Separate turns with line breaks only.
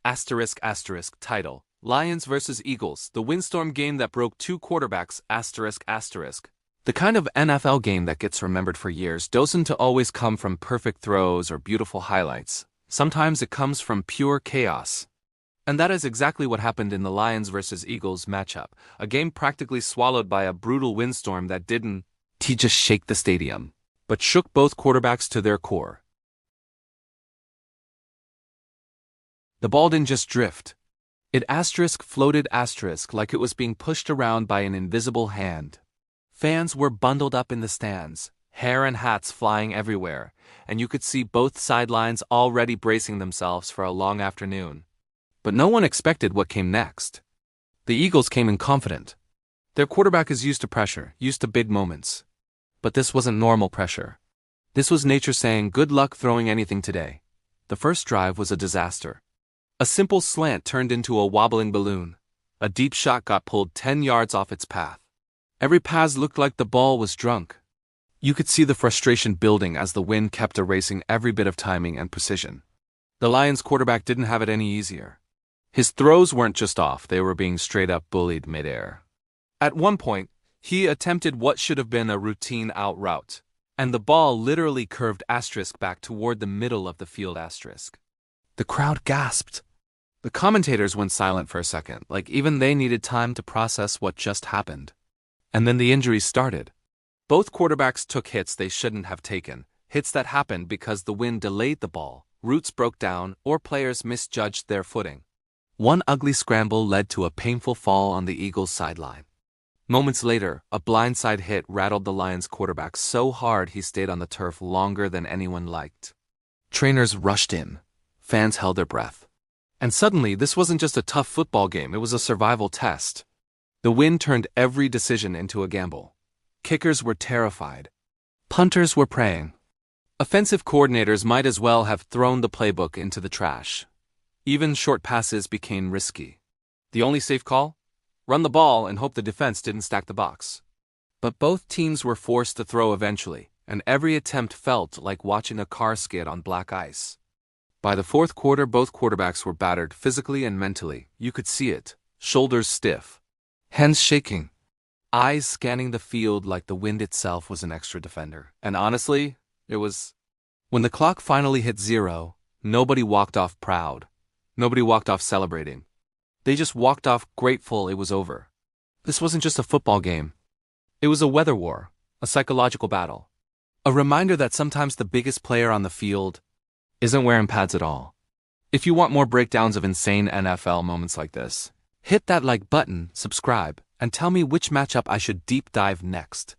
Asterisk asterisk title. Lions vs. Eagles, the Windstorm game that broke two quarterbacks, asterisk asterisk. The kind of NFL game that gets remembered for years doesn't always come from perfect throws or beautiful highlights. Sometimes it comes from pure chaos. And that is exactly what happened in the Lions vs. Eagles matchup, a game practically swallowed by a brutal windstorm that didn't just shake the stadium, but shook both quarterbacks to their core. The ball didn't just drift. It floated like it was being pushed around by an invisible hand. Fans were bundled up in the stands, hair and hats flying everywhere, and you could see both sidelines already bracing themselves for a long afternoon. But no one expected what came next. The Eagles came in confident. Their quarterback is used to pressure, used to big moments. But this wasn't normal pressure. This was nature saying, "Good luck throwing anything today." The first drive was a disaster. A simple slant turned into a wobbling balloon. A deep shot got pulled 10 yards off its path. Every pass looked like the ball was drunk. You could see the frustration building as the wind kept erasing every bit of timing and precision. The Lions quarterback didn't have it any easier. His throws weren't just off, they were being straight up bullied midair. At one point, he attempted what should have been a routine out route, and the ball literally curved back toward the middle of the field. The crowd gasped. The commentators went silent for a second, like even they needed time to process what just happened. And then the injuries started. Both quarterbacks took hits they shouldn't have taken, hits that happened because the wind delayed the ball, roots broke down, or players misjudged their footing. One ugly scramble led to a painful fall on the Eagles' sideline. Moments later, a blindside hit rattled the Lions quarterback so hard he stayed on the turf longer than anyone liked. Trainers rushed in. Fans held their breath. And suddenly, this wasn't just a tough football game, it was a survival test. The wind turned every decision into a gamble. Kickers were terrified. Punters were praying. Offensive coordinators might as well have thrown the playbook into the trash. Even short passes became risky. The only safe call? Run the ball and hope the defense didn't stack the box. But both teams were forced to throw eventually, and every attempt felt like watching a car skid on black ice. By the fourth quarter, both quarterbacks were battered physically and mentally. You could see it, shoulders stiff, hands shaking, eyes scanning the field like the wind itself was an extra defender. And honestly, it was. When the clock finally hit 0, nobody walked off proud. Nobody walked off celebrating. They just walked off grateful it was over. This wasn't just a football game. It was a weather war, a psychological battle. A reminder that sometimes the biggest player on the field isn't wearing pads at all. If you want more breakdowns of insane NFL moments like this, hit that like button, subscribe, and tell me which matchup I should deep dive next.